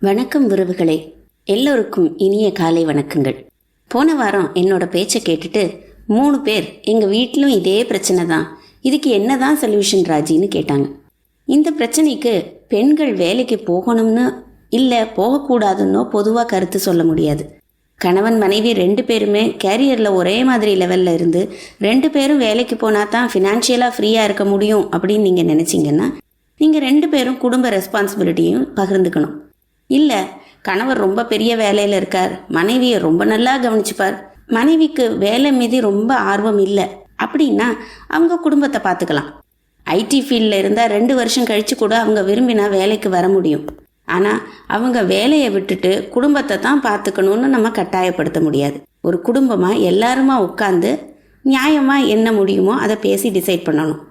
வணக்கம் உறவுகளே, எல்லோருக்கும் இனிய காலை வணக்கங்கள். போன வாரம் என்னோட பேச்சை கேட்டுட்டு 3 பேர் எங்கள் வீட்டிலும் இதே பிரச்சனை தான், இதுக்கு என்னதான் சொல்யூஷன் ராஜின்னு கேட்டாங்க. இந்த பிரச்சனைக்கு பெண்கள் வேலைக்கு போகணும்னு இல்லை போகக்கூடாதுன்னோ பொதுவாக கருத்து சொல்ல முடியாது. கணவன் மனைவி 2 பேருமே கேரியரில் ஒரே மாதிரி லெவலில் இருந்து 2 பேரும் வேலைக்கு போனால் தான் ஃபினான்ஷியலாக ஃப்ரீயாக இருக்க முடியும் அப்படின்னு நீங்கள் நினச்சிங்கன்னா நீங்கள் 2 பேரும் குடும்ப ரெஸ்பான்சிபிலிட்டியும் பகிர்ந்துக்கணும். இல்லை, கணவர் ரொம்ப பெரிய வேலையில் இருக்கார், மனைவியை ரொம்ப நல்லா கவனிச்சுப்பார், மனைவிக்கு வேலை மீது ரொம்ப ஆர்வம் இல்லை அப்படின்னா அவங்க குடும்பத்தை பார்த்துக்கலாம். ஐடி ஃபீல்டில் இருந்தால் 2 வருஷம் கழித்து கூட அவங்க விரும்பினா வேலைக்கு வர முடியும். ஆனால் அவங்க வேலையை விட்டுட்டு குடும்பத்தை தான் பார்த்துக்கணும்னு நம்ம கட்டாயப்படுத்த முடியாது. ஒரு குடும்பமாக எல்லாருமா உட்காந்து நியாயமாக என்ன முடியுமோ அதை பேசி டிசைட் பண்ணணும்.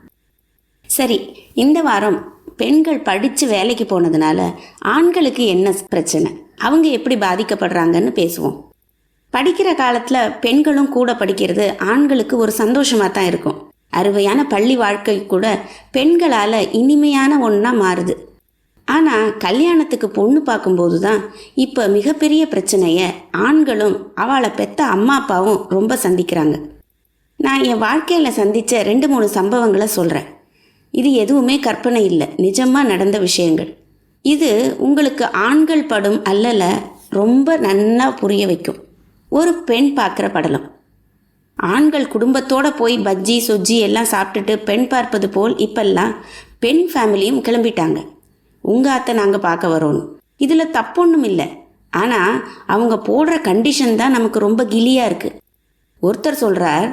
சரி, இந்த வாரம் பெண்கள் படித்து வேலைக்கு போனதுனால ஆண்களுக்கு என்ன பிரச்சனை, அவங்க எப்படி பாதிக்கப்படுறாங்கன்னு பேசுவோம். படிக்கிற காலத்தில் பெண்களும் கூட படிக்கிறது ஆண்களுக்கு ஒரு சந்தோஷமாக தான் இருக்கும். அருமையான பள்ளி வாழ்க்கை கூட பெண்களால் இனிமையான ஒன்றா மாறுது. ஆனால் கல்யாணத்துக்கு பொண்ணு பார்க்கும்போது தான் இப்போ மிகப்பெரிய பிரச்சனையை ஆண்களும் அவளை பெற்ற அம்மா அப்பாவும் ரொம்ப சந்திக்கிறாங்க. நான் என் வாழ்க்கையில் சந்தித்த 2-3 சம்பவங்களை சொல்கிறேன். இது எதுவுமே கற்பனை இல்லை, நிஜமாக நடந்த விஷயங்கள். இது உங்களுக்கு ஆண்கள் படும் அல்லல ரொம்ப நன்னா புரிய வைக்கும். ஒரு பெண் பார்க்குற படலம். ஆண்கள் குடும்பத்தோடு போய் பஜ்ஜி சொஜ்ஜி எல்லாம் சாப்பிட்டுட்டு பெண் பார்ப்பது போல் இப்பெல்லாம் பெண் ஃபேமிலியும் கிளம்பிட்டாங்க. உங்கள் அத்தை நாங்கள் பார்க்க வரோன்னு. இதில் தப்பொன்றும் இல்லை. ஆனால் அவங்க போடுற கண்டிஷன் தான் நமக்கு ரொம்ப கிளியாக இருக்குது. ஒருத்தர் சொல்கிறார்,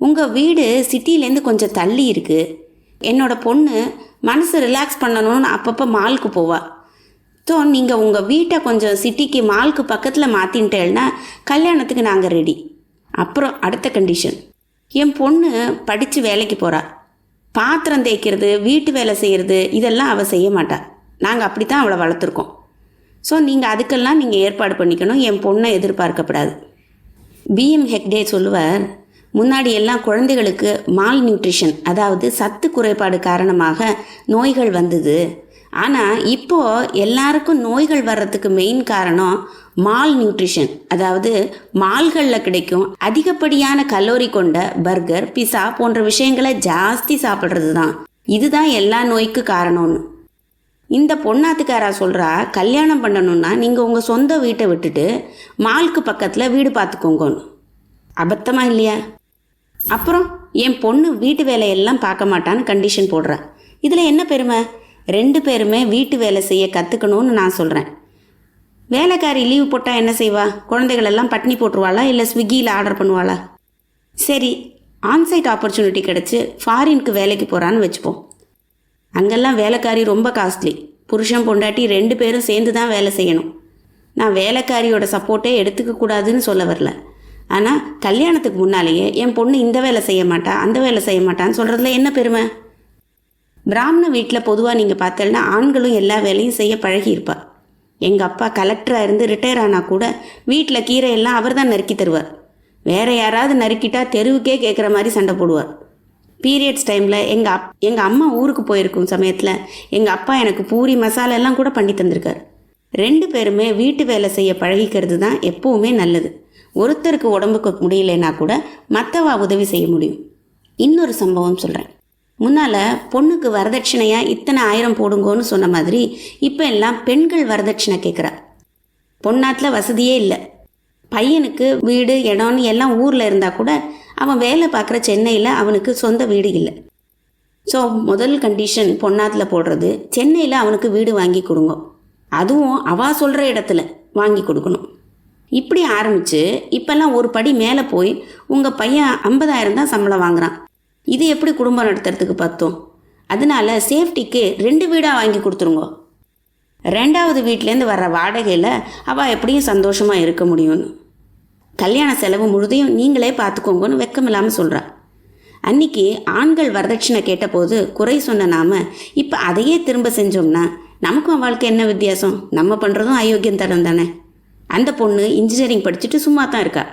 உங்கள் வீடு சிட்டிலேருந்து கொஞ்சம் தள்ளி இருக்குது, என்னோட பொண்ணு மனசு ரிலாக்ஸ் பண்ணணும்னு அப்பப்போ மாலுக்கு போவா. ஸோ நீங்கள் உங்கள் வீட்டை கொஞ்சம் சிட்டிக்கு மாலுக்கு பக்கத்தில் மாற்றின்ட்டேன்னா கல்யாணத்துக்கு நாங்கள் ரெடி. அப்புறம் அடுத்த கண்டிஷன், என் பொண்ணு படித்து வேலைக்கு போகிறா, பாத்திரம் தேய்க்கிறது வீட்டு வேலை செய்கிறது இதெல்லாம் அவள் செய்ய மாட்டா, நாங்கள் அப்படி தான் அவளை வளர்த்துருக்கோம். ஸோ நீங்கள் அதுக்கெல்லாம் நீங்கள் ஏற்பாடு பண்ணிக்கணும், என் பொண்ணை எதிர்பார்க்கப்படாது. பிஎம் ஹெக்டே சொல்லுவார், முன்னாடி எல்லாம் குழந்தைகளுக்கு மால் நியூட்ரிஷன், அதாவது சத்து குறைபாடு காரணமாக நோய்கள் வந்தது. ஆனால் இப்போது எல்லாருக்கும் நோய்கள் வர்றதுக்கு மெயின் காரணம் மால் நியூட்ரிஷன், அதாவது மால்களில் கிடைக்கும் அதிகப்படியான கலோரி கொண்ட பர்கர் பிஸா போன்ற விஷயங்களை ஜாஸ்தி சாப்பிட்றது தான். இதுதான் எல்லா நோய்க்கு காரணம்னு. இந்த பொண்ணாத்துக்காரா சொல்கிறா, கல்யாணம் பண்ணணுன்னா நீங்கள் உங்கள் சொந்த வீட்டை விட்டுட்டு மாலுக்கு பக்கத்தில் வீடு பார்த்துக்கோங்கன்னு. அபத்தமாக இல்லையா? அப்புறம் என் பொண்ணு வீட்டு வேலையெல்லாம் பார்க்க மாட்டான்னு கண்டிஷன் போடுறேன். இதில் என்ன பெருமை? 2 பேருமே வீட்டு வேலை செய்ய கற்றுக்கணும்னு நான் சொல்கிறேன். வேலைக்காரி லீவு போட்டால் என்ன செய்வா? குழந்தைகளெல்லாம் பட்னி போட்டுருவாளா, இல்லை ஸ்விக்கியில் ஆர்டர் பண்ணுவாளா? சரி, ஆன்சைட் ஆப்பர்ச்சுனிட்டி கிடச்சி ஃபாரினுக்கு வேலைக்கு போகிறான்னு வச்சுப்போம். அங்கெல்லாம் வேலைக்காரி ரொம்ப காஸ்ட்லி. புருஷன் பொண்டாட்டி 2 பேரும் சேர்ந்து தான் வேலை செய்யணும். நான் வேலைக்காரியோட சப்போர்ட்டே எடுத்துக்க கூடாதுன்னு சொல்ல வரல. ஆனால் கல்யாணத்துக்கு முன்னாலேயே என் பொண்ணு இந்த வேலை செய்ய மாட்டா அந்த வேலை செய்ய மாட்டான்னு சொல்கிறதுல என்ன பெருமை? பிராமண வீட்டில் பொதுவாக நீங்கள் பார்த்தேன்னா ஆண்களும் எல்லா வேலையும் செய்ய பழகியிருப்பா. எங்கள் அப்பா கலெக்டராக இருந்து ரிட்டையர் ஆனால் கூட வீட்டில் கீரையெல்லாம் அவர் தான் நறுக்கி தருவார். வேறு யாராவது நறுக்கிட்டா தெருவுக்கே கேட்குற மாதிரி சண்டை போடுவார். பீரியட்ஸ் டைமில் எங்கள் அம்மா ஊருக்கு போயிருக்கும் சமயத்தில் எங்கள் அப்பா எனக்கு பூரி மசாலா எல்லாம் கூட பண்ணி தந்திருக்கார். 2 பேருமே வீட்டு வேலை செய்ய பழகிக்கிறது தான் எப்போவுமே நல்லது. ஒருத்தருக்கு உடம்புக்கு முடியலைன்னா கூட மற்றவா உதவி செய்ய முடியும். இன்னொரு சம்பவம் சொல்கிறேன். முன்னால் பொண்ணுக்கு வரதட்சணையாக இத்தனை 1000 போடுங்கோன்னு சொன்ன மாதிரி இப்போ எல்லாம் பெண்கள் வரதட்சணை கேட்குறா. பொண்ணாத்தில் வசதியே இல்லை. பையனுக்கு வீடு இடம்னு எல்லாம் ஊரில் இருந்தால் கூட அவன் வேலை பார்க்குற சென்னையில் அவனுக்கு சொந்த வீடு இல்லை. ஸோ முதல் கண்டிஷன் பொண்ணாத்தில் போடுறது, சென்னையில் அவனுக்கு வீடு வாங்கி கொடுங்க, அதுவும் அவா சொல்கிற இடத்துல வாங்கி கொடுக்கணும். இப்படி ஆரம்பித்து இப்போல்லாம் ஒரு படி மேலே போய் உங்கள் பையன் 50,000 தான் சம்பளம் வாங்குறான். இது எப்படி குடும்பம் நடத்துறதுக்கு பத்தும்? அதனால சேஃப்டிக்கு 2 வீடாக வாங்கி கொடுத்துருங்க. 2வது வீட்டிலேருந்து வர்ற வாடகையில் அவள் எப்படியும் சந்தோஷமாக இருக்க முடியும்னு. கல்யாண செலவு முழுதையும் நீங்களே பார்த்துக்கோங்கன்னு வெக்கமில்லாமல் சொல்கிறா. அன்னைக்கு ஆண்கள் வரதட்சணை கேட்டபோது குறை சொன்ன நாம் இப்போ அதையே திரும்ப செஞ்சோம்னா நமக்கும் அவளுக்கு என்ன வித்தியாசம்? நம்ம பண்ணுறதும் அயோக்கியம் தரம் தானே. அந்த பொண்ணு இன்ஜினியரிங் படிச்சுட்டு சும்மா தான் இருக்கா.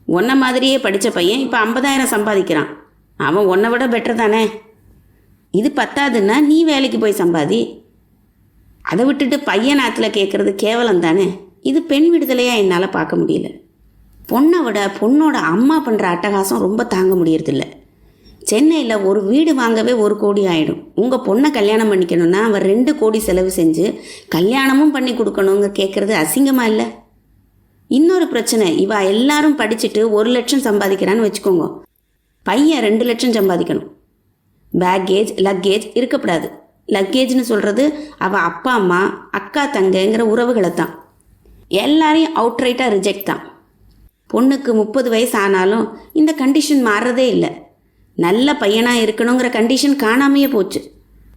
உன்ன மாதிரியே படித்த பையன் இப்போ 50,000 சம்பாதிக்கிறான். அவன் உன்னை விட பெட்டர் தானே. இது பத்தாதுன்னா நீ வேலைக்கு போய் சம்பாதி. அதை விட்டுட்டு பையன் ஆத்துல கேட்கறது கேவலம் தானே. இது பெண் விடுதலையா என்னால் பார்க்க முடியல. பொண்ணை விட பொண்ணோட அம்மா பண்ணுற அட்டகாசம் ரொம்ப தாங்க முடியறதில்ல. சென்னையில் ஒரு வீடு வாங்கவே 1 கோடி ஆகிடும். உங்கள் பொண்ணை கல்யாணம் பண்ணிக்கணும்னா அவர் 2 கோடி செலவு செஞ்சு கல்யாணமும் பண்ணி கொடுக்கணுங்க கேட்குறது அசிங்கமாக இல்லை? இன்னொரு பிரச்சனை, இவ எல்லாரும் படிச்சுட்டு 1 லட்சம் சம்பாதிக்கிறான்னு வச்சுக்கோங்க. பையன் 2 லட்சம் சம்பாதிக்கணும். பேக்கேஜ் லக்கேஜ் இருக்கக்கூடாது. லக்கேஜ்னு சொல்கிறது அவள் அப்பா அம்மா அக்கா தங்கங்கிற உறவுகளை தான். எல்லாரையும் அவுட்ரைட்டாக ரிஜெக்ட் தான். பொண்ணுக்கு 30 வயசு ஆனாலும் இந்த கண்டிஷன் மாறுறதே இல்லை. நல்ல பையனாக இருக்கணுங்கிற கண்டிஷன் காணாமையே போச்சு.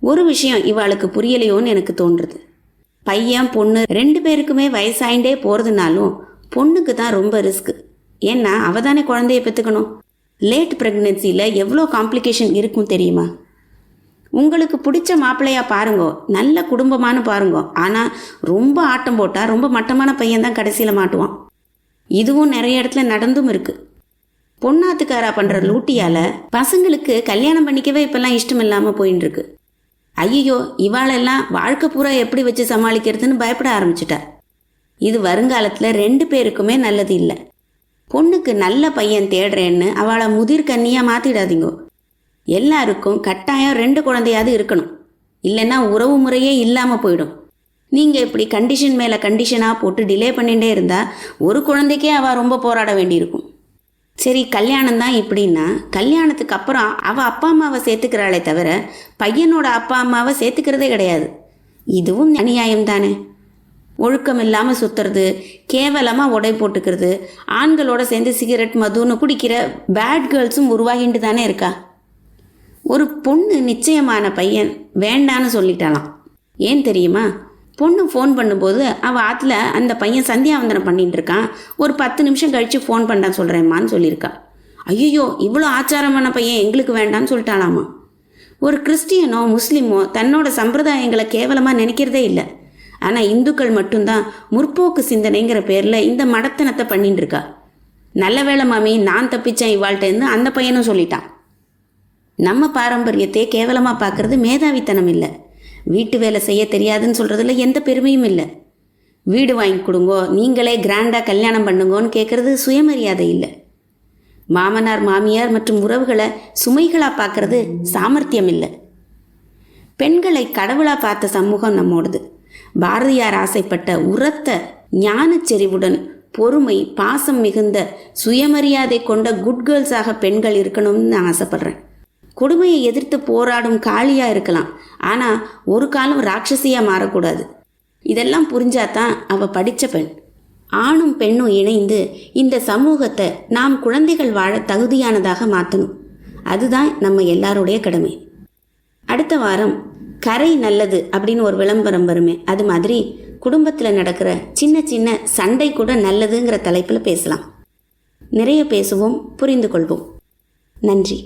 ஒரு விஷயம் இவளுக்கு புரியலையோன்னு எனக்கு தோன்றுறது. பையன் பொண்ணு 2 பேருக்குமே வயசாயிண்டே போகிறதுனாலும் பொண்ணுக்கு தான் ரொம்ப ரிஸ்க். ஏன்னா அவள் தானே குழந்தைய பெற்றுக்கணும். லேட் ப்ரெக்னென்சியில் எவ்வளோ காம்ப்ளிகேஷன் இருக்கும் தெரியுமா? உங்களுக்கு பிடிச்ச மாப்பிள்ளையா பாருங்கோ, நல்ல குடும்பமானு பாருங்கோ. ஆனால் ரொம்ப ஆட்டம் போட்டால் ரொம்ப மட்டமான பையன் தான் கடைசியில் மாட்டுவான். இதுவும் நிறைய இடத்துல நடந்தும் இருக்கு. பொண்ணாத்துக்காரா பண்ணுற லூட்டியால் பசங்களுக்கு கல்யாணம் பண்ணிக்கவே இப்பெல்லாம் இஷ்டம் இல்லாமல் போயின்னு இருக்கு. ஐயோ, இவாளெல்லாம் வாழ்க்கை பூரா எப்படி வச்சு சமாளிக்கிறதுன்னு பயப்பட ஆரம்பிச்சிட்டா. இது வருங்காலத்தில் 2 பேருக்குமே நல்லது இல்லை. பொண்ணுக்கு நல்ல பையன் தேடுறேன்னு அவளை முதிர் கன்னியாக மாற்றிடாதீங்கோ. எல்லாருக்கும் கட்டாயம் 2 குழந்தையாவது இருக்கணும். இல்லைன்னா உறவு முறையே இல்லாமல் போயிடும். நீங்கள் இப்படி கண்டிஷன் மேலே கண்டிஷனாக போட்டு டிலே பண்ணிகிட்டே இருந்தால் ஒரு குழந்தைக்கே அவள் ரொம்ப போராட வேண்டியிருக்கும். சரி, கல்யாணம் தான் இப்படின்னா கல்யாணத்துக்கு அப்புறம் அவள் அப்பா அம்மாவை சேர்த்துக்கிறாளே தவிர பையனோட அப்பா அம்மாவை சேர்த்துக்கிறதே கிடையாது. இதுவும் அநியாயம் தானே. ஒழுக்கம் இல்லாமல் சுற்றுறது, கேவலமாக உடை போட்டுக்கிறது, ஆண்களோட சேர்ந்து சிகரெட் மதுன்னு குடிக்கிற பேட் கேர்ள்ஸும் உருவாகிட்டு தானே இருக்கா. ஒரு பொண்ணு நிச்சயமான பையன் வேண்டான்னு சொல்லிட்டாலாம். ஏன் தெரியுமா? பொண்ணு ஃபோன் பண்ணும்போது அவள் ஆற்றுல அந்த பையன் சந்தியாவந்தனம் பண்ணிட்டு இருக்கான், ஒரு 10 நிமிஷம் கழித்து ஃபோன் பண்ணான்னு சொல்கிறேம்மான்னு சொல்லியிருக்கா. ஐயோ, இவ்வளோ ஆச்சாரமான பையன் எங்களுக்கு வேண்டான்னு சொல்லிட்டாலாமா. ஒரு கிறிஸ்டியனோ முஸ்லீமோ தன்னோட சம்பிரதாயங்களை கேவலமாக நினைக்கிறதே இல்லை. ஆனால் இந்துக்கள் மட்டும்தான் முற்போக்கு சிந்தனைங்கிற பேரில் இந்த மடத்தனத்தை பண்ணிட்டு இருக்கா. நல்ல வேளை மாமி, நான் தப்பிச்சேன் இவாள்கிட்டேருந்து அந்த பையனும் சொல்லிட்டான். நம்ம பாரம்பரியத்தை கேவலமாக பார்க்குறது மேதாவித்தனம் இல்லை. வீட்டு வேலை செய்ய தெரியாதுன்னு சொல்கிறதுல எந்த பெருமையும் இல்லை. வீடு வாங்கி கொடுங்கோ, நீங்களே கிராண்டாக கல்யாணம் பண்ணுங்கோன்னு கேட்குறது சுயமரியாதை இல்லை. மாமனார் மாமியார் மற்றும் உறவுகளை சுமைகளாக பார்க்கறது சாமர்த்தியம் இல்லை. பெண்களை கடவுளாக பார்த்த சமூகம் நம்மோடது. பாரதியார் ஆசைப்பட்ட உரத்த ஞானச்செறிவுடன் பொறுமை பாசம் மிகுந்த சுயமரியாதை கொண்ட குட் கேர்ள்ஸாக பெண்கள் இருக்கணும்னு நான் ஆசைப்படுறேன். கொடுமையை எதிர்த்து போராடும் காளியாக இருக்கலாம், ஆனால் ஒரு காலம் ராட்சசியாக மாறக்கூடாது. இதெல்லாம் புரிஞ்சாதான் அவள் படித்த பெண். ஆணும் பெண்ணும் இணைந்து இந்த சமூகத்தை நாம் குழந்தைகள் வாழ தகுதியானதாக மாற்றணும். அதுதான் நம்ம எல்லாருடைய கடமை. அடுத்த வாரம் கரை நல்லது அப்படின்னு ஒரு விளம்பரம் வருமே, அது மாதிரி குடும்பத்தில் நடக்கிற சின்ன சின்ன சண்டை கூட நல்லதுங்கிற தலைப்பில் பேசலாம். நிறைய பேசுவோம், புரிந்து கொள்வோம். நன்றி.